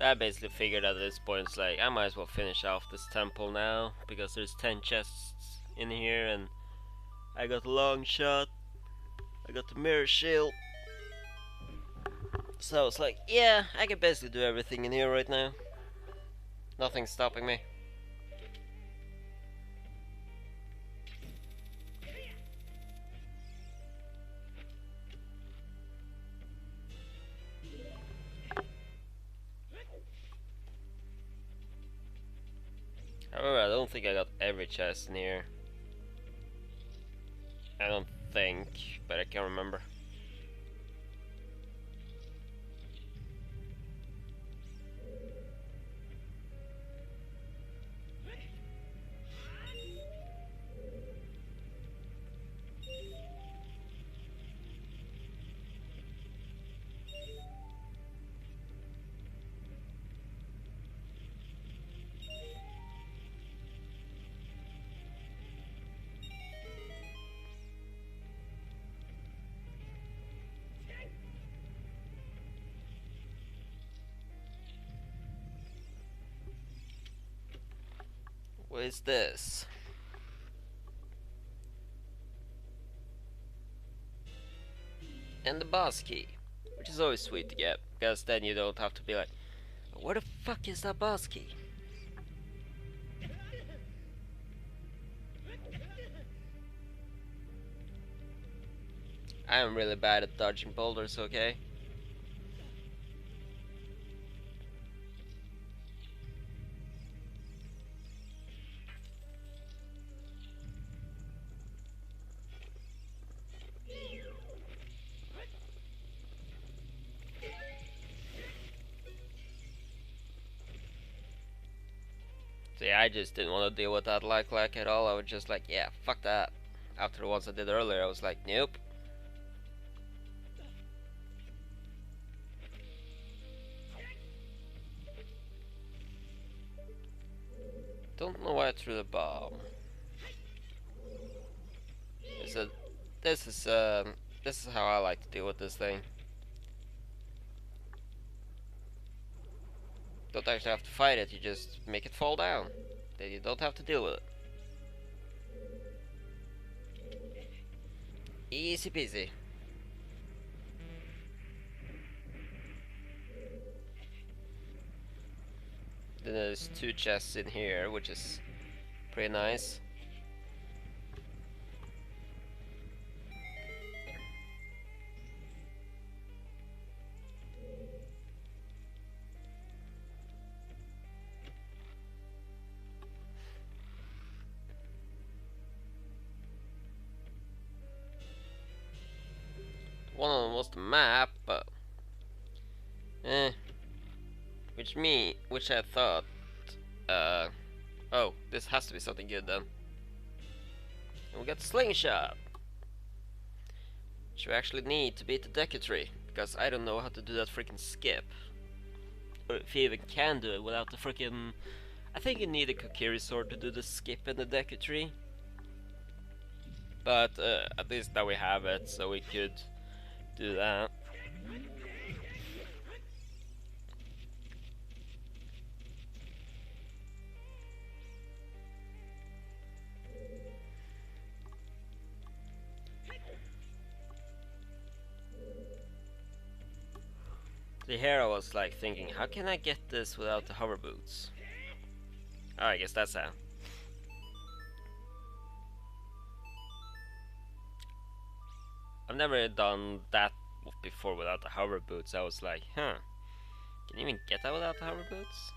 I basically figured at this point, it's like, I might as well finish off this temple now, because there's 10 chests in here, and I got a long shot, I got the mirror shield, so it's like, yeah, I can basically do everything in here right now. Nothing's stopping me. However, I don't think I got every chest in here. I don't think, but I can't remember. What is this? And the boss key, which is always sweet to get, because then you don't have to be like, where the fuck is that boss key? I am really bad at dodging boulders, okay? So yeah, I just didn't want to deal with that like at all. I was just like, yeah, fuck that. After the ones I did earlier, I was like, nope. Don't know why I threw the bomb. So this is how I like to deal with this thing. Don't actually have to fight it, you just make it fall down. Then you don't have to deal with it. Easy peasy. Then there's 2 chests in here, which is pretty nice. One of them was the map, but which I thought, oh, this has to be something good then. And we got the slingshot, which we actually need to beat the Decatry, because I don't know how to do that freaking skip, or if you even can do it without the freaking. I think you need a Kokiri sword to do the skip in the Decatry, but at least now we have it, so we could do that. The hero was like thinking, how can I get this without the hover boots? Oh, I guess that's how. I've never done that before without the hover boots. I was like, huh, can you even get that without the hover boots?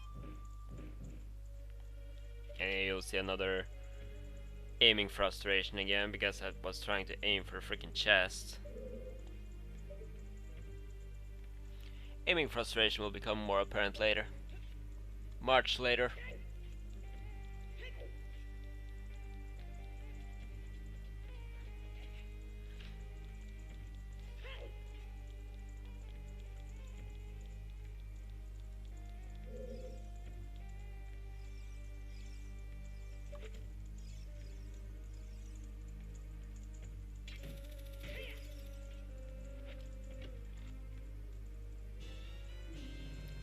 And you'll see another aiming frustration again, because I was trying to aim for a freaking chest. Aiming frustration will become more apparent later. Much later.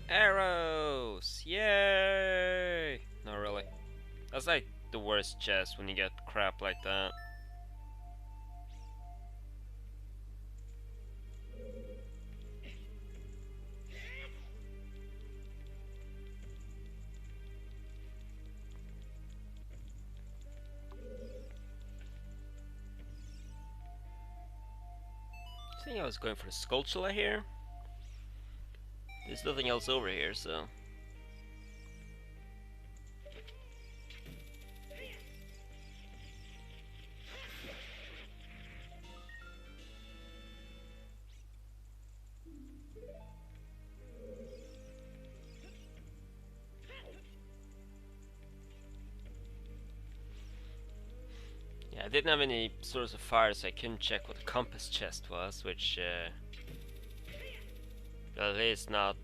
Arrow! close. Yay! Not really. That's like the worst chest when you get crap like that. I think I was going for the Skulltula here. There's nothing else over here, so... Yeah, I didn't have any source of fire, so I couldn't check what the compass chest was, which... at least not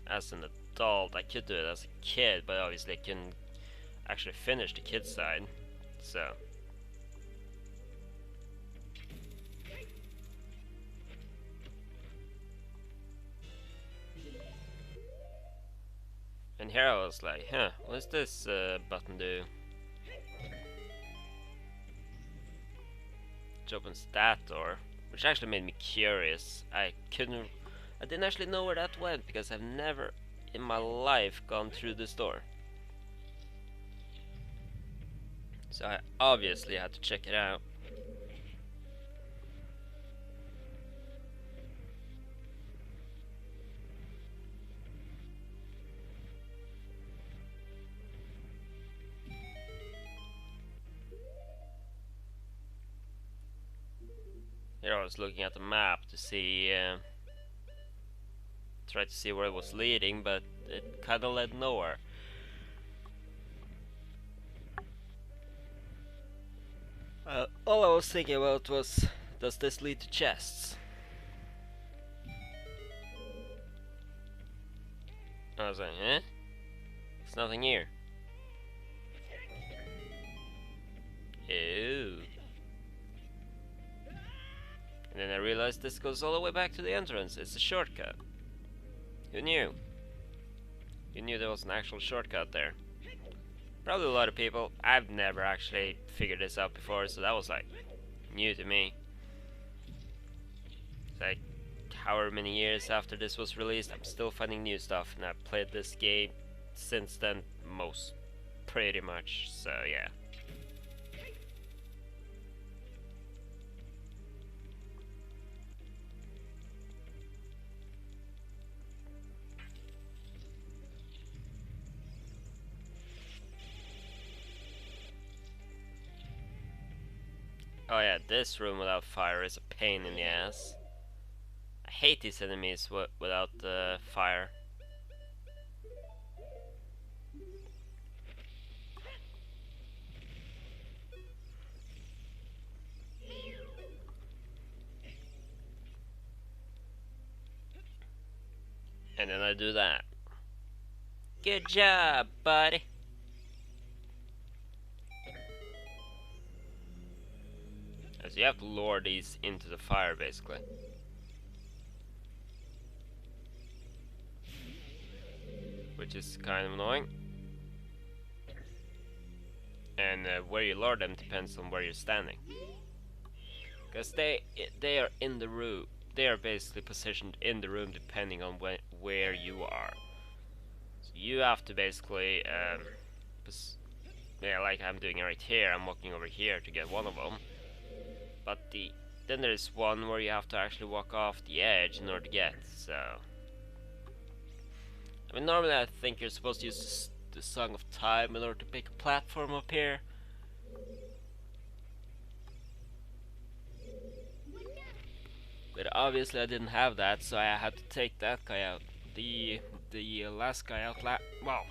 as an adult. I could do it as a kid, but obviously I couldn't actually finish the kid side, so... And here I was like, huh, what does this button do? Which opens that door, which actually made me curious. I didn't actually know where that went, because I've never in my life gone through this door. So I obviously had to check it out. Here I was looking at the map to see, try to see where it was leading, but it kinda led nowhere. All I was thinking about was, does this lead to chests? I was like, eh? There's nothing here. Ew. And then I realized this goes all the way back to the entrance. It's a shortcut. Who knew? Who knew there was an actual shortcut there? Probably a lot of people. I've never actually figured this out before, so that was like new to me. It's like however many years after this was released, I'm still finding new stuff, and I've played this game since then, pretty much, so yeah. Oh yeah, this room without fire is a pain in the ass. I hate these enemies without the fire. And then I do that. Good job, buddy. So you have to lure these into the fire, basically. Which is kind of annoying. And where you lure them depends on where you're standing. Because they are in the room. They are basically positioned in the room depending on where you are. So you have to basically, yeah, like I'm doing right here. I'm walking over here to get one of them. But then there's one where you have to actually walk off the edge in order to get, so... I mean, normally I think you're supposed to use the Song of Time in order to pick a platform up here. But obviously I didn't have that, so I had to take that guy out. The last guy out well,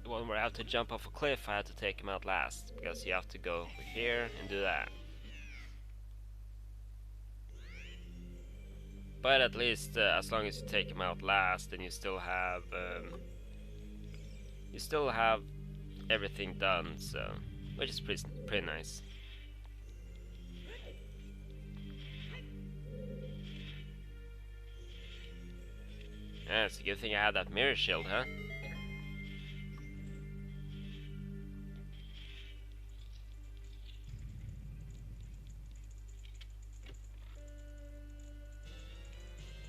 the one where I had to jump off a cliff, I had to take him out last, because you have to go over here and do that. But at least as long as you take him out last, then you still have everything done, so which is pretty nice. Yeah, it's a good thing I had that mirror shield, huh?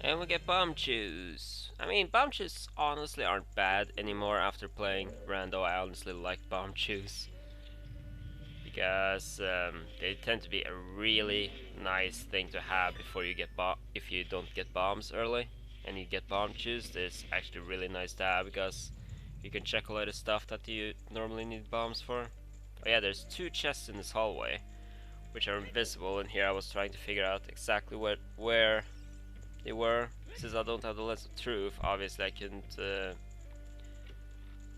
And we get bomb chews. I mean, bomb chews honestly aren't bad anymore after playing Rando. I honestly like bomb chews because they tend to be a really nice thing to have before you get if you don't get bombs early and you get bomb chews. It's actually really nice to have because you can check a lot of stuff that you normally need bombs for. Oh yeah, there's 2 chests in this hallway which are invisible, and here I was trying to figure out exactly where they were. Since I don't have the lens of truth, obviously I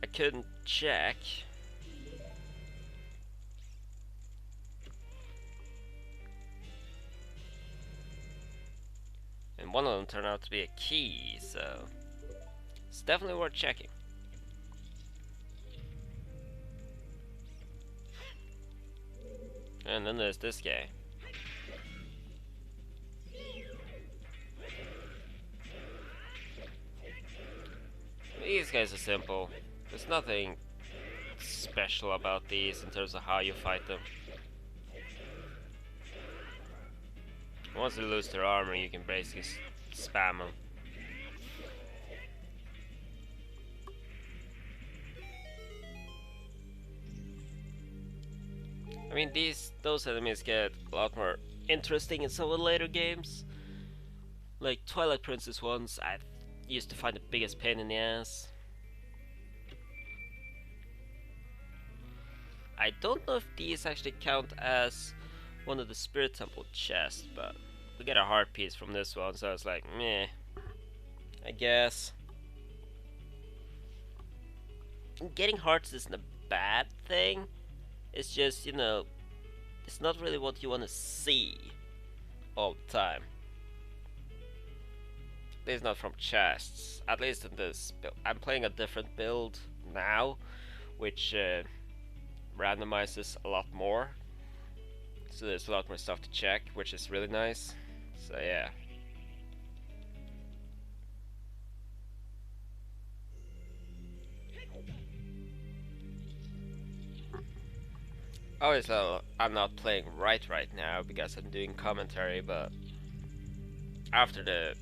couldn't check. And one of them turned out to be a key, so it's definitely worth checking. And then there's this guy. These guys are simple. There's nothing special about these in terms of how you fight them. Once they lose their armor, you can basically spam them. I mean, those enemies get a lot more interesting in some of the later games. Like Twilight Princess ones, I used to find the biggest pain in the ass. I don't know if these actually count as one of the Spirit Temple chests, but we get a heart piece from this one, so I was like, meh, I guess. Getting hearts isn't a bad thing, it's just, you know, it's not really what you want to see all the time. At least not from chests, at least in this build. I'm playing a different build now, which randomizes a lot more. So there's a lot more stuff to check, which is really nice. So yeah. Obviously, I'm not playing right now because I'm doing commentary, but after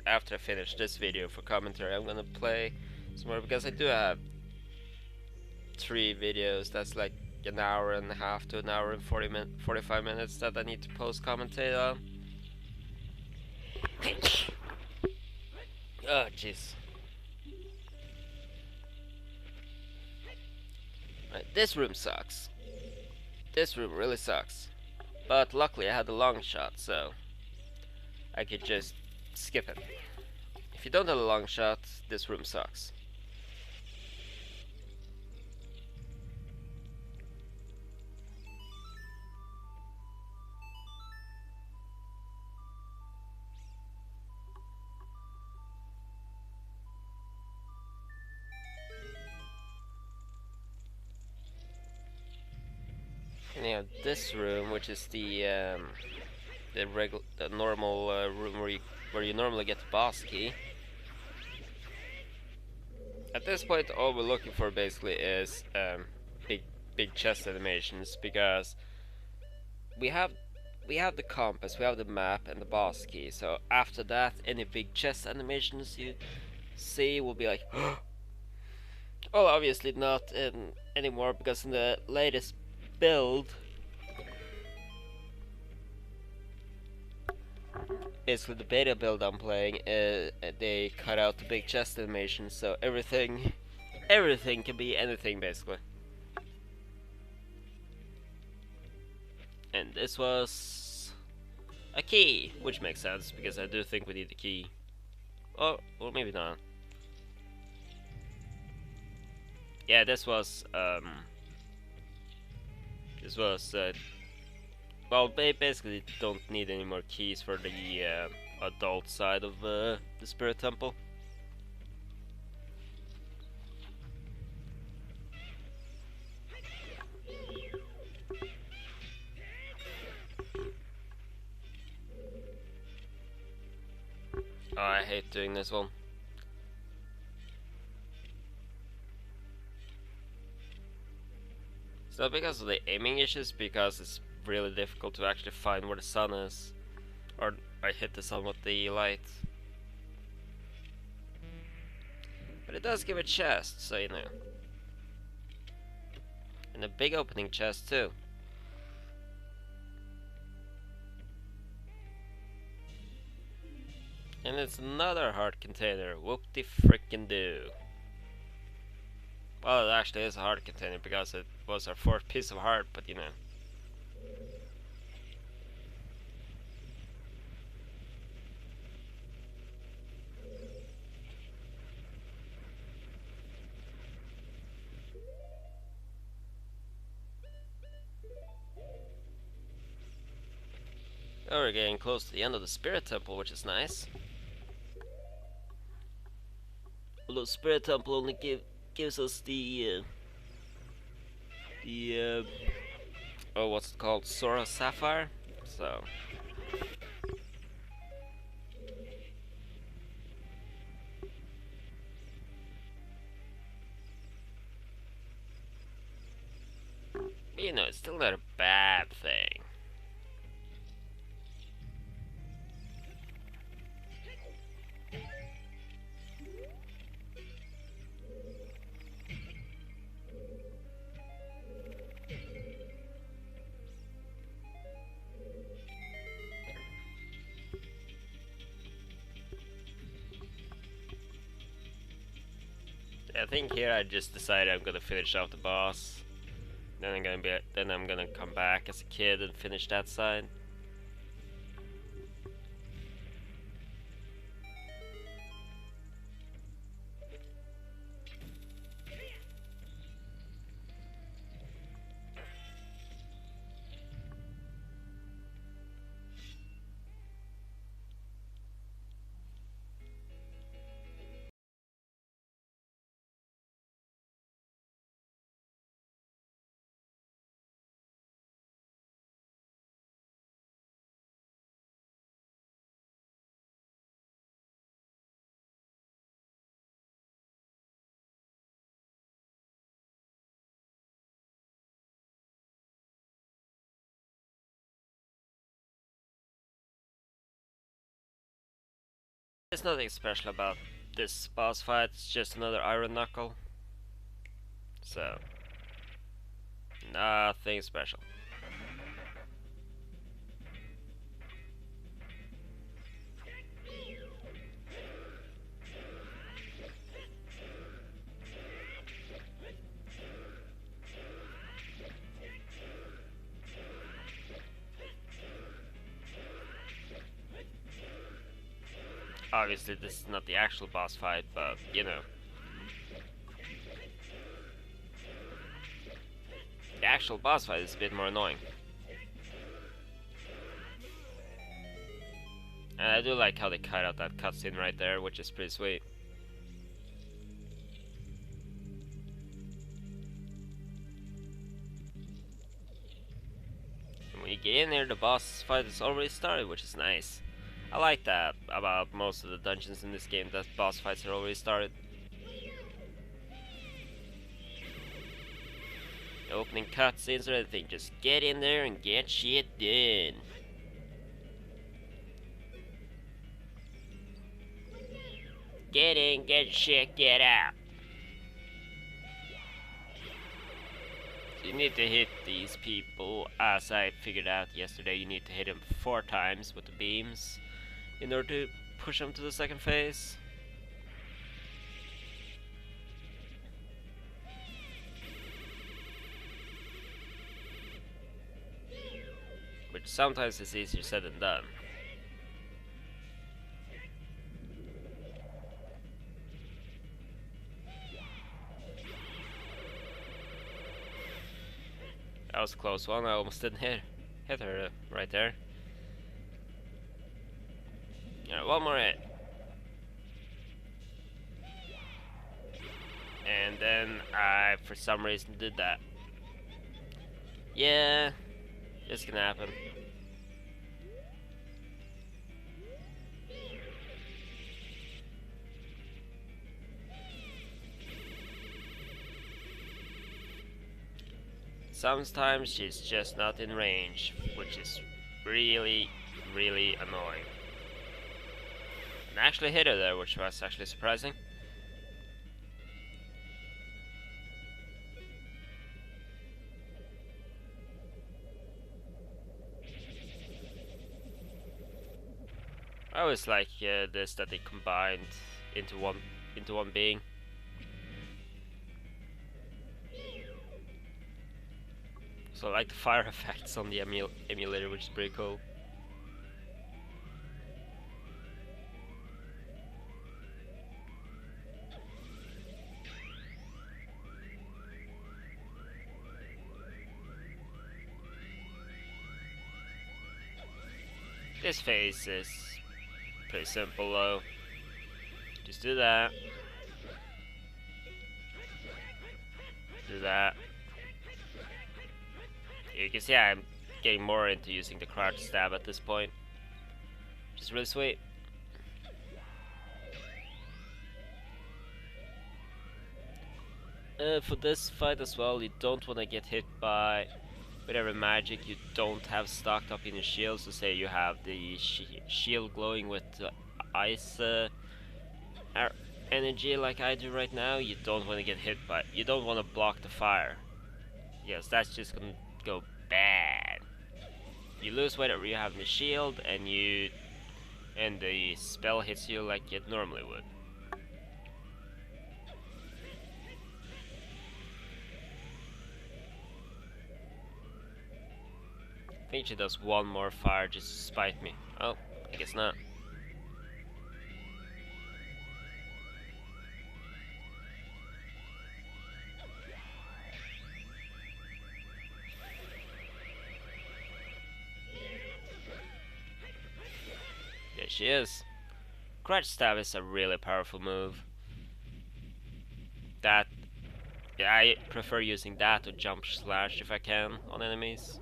after I finish this video for commentary, I'm gonna play some more because I do have 3 videos. That's like an hour and a half to an hour and 45 minutes that I need to post commentate on. Oh jeez. Right, this room sucks. This room really sucks. But luckily I had a long shot, so I could just skip it. If you don't have a long shot, this room sucks. And you have this room, which is the normal room where you normally get the boss key. At this point, all we're looking for basically is big chest animations, because we have the compass, we have the map, and the boss key. So after that, any big chest animations you see will be like, well, obviously not anymore, because in the latest build, basically the beta build I'm playing, they cut out the big chest animation, so everything can be anything basically. And this was a key, which makes sense because I do think we need a key. Oh, or maybe not. Yeah, this was well, basically don't need any more keys for the adult side of the Spirit Temple. Oh, I hate doing this one. It's not because of the aiming issues, because it's really difficult to actually find where the sun is. Or I hit the sun with the light. But it does give a chest, so you know. And a big opening chest too. And it's another heart container. Whoop-de frickin' do. Well, it actually is a heart container because it was our fourth piece of heart, but you know. Oh, we're getting close to the end of the Spirit Temple, which is nice. Although Spirit Temple only gives us the oh, what's it called? Sora Sapphire. So you know, it's still not a bad thing. I think here I just decided I'm gonna finish off the boss. Then I'm gonna come back as a kid and finish that side. There's nothing special about this boss fight, it's just another Iron Knuckle. So, nothing special. Obviously, this is not the actual boss fight, but you know. The actual boss fight is a bit more annoying. And I do like how they cut out that cutscene right there, which is pretty sweet. And when you get in there, the boss fight is already started, which is nice. I like that about most of the dungeons in this game, that boss fights are already started. The opening cutscenes or anything, just get in there and get shit done. Get in, get shit, get out. So you need to hit these people, as I figured out yesterday, you need to hit them 4 times with the beams in order to push them to the second phase. Which sometimes is easier said than done. That was a close one, I almost didn't hit her right there. Yeah, one more hit. And then I, for some reason, did that. Yeah, it's gonna happen. sometimes she's just not in range, which is really, really annoying. And I actually hit her there, which was actually surprising. I always like this that they combined into one being. So I like the fire effects on the emulator, which is pretty cool. This phase is pretty simple though. Just do that. Do that. You can see I'm getting more into using the crouch stab at this point. Which is really sweet. For this fight as well, you don't want to get hit by whatever magic you don't have stocked up in your shield. So say you have the shield glowing with ice energy like I do right now, you don't want to get hit by it. You don't want to block the fire. Yes, that's just gonna go bad. You lose whatever you have in the shield, and the spell hits you like it normally would. I think she does one more fire just to spite me. Oh, I guess not. There she is. Crouch stab is a really powerful move. Yeah, I prefer using that to jump slash if I can on enemies.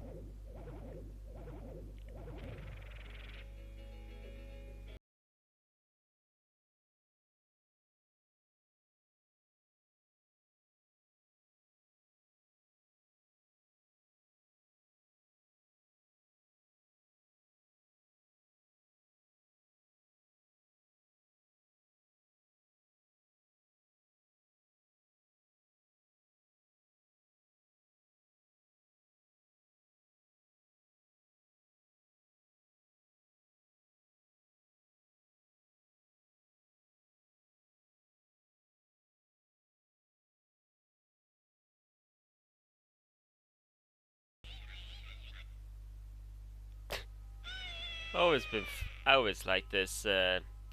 I always like this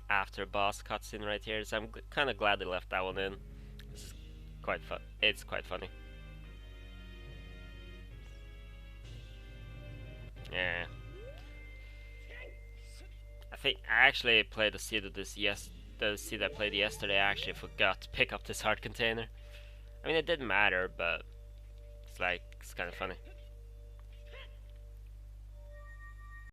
after boss cutscene right here, so I'm kind of glad they left that one in. It's quite fun. It's quite funny. Yeah. I think I actually played the seed of this the seed I played yesterday. I actually forgot to pick up this heart container. I mean, it didn't matter, but it's kind of funny.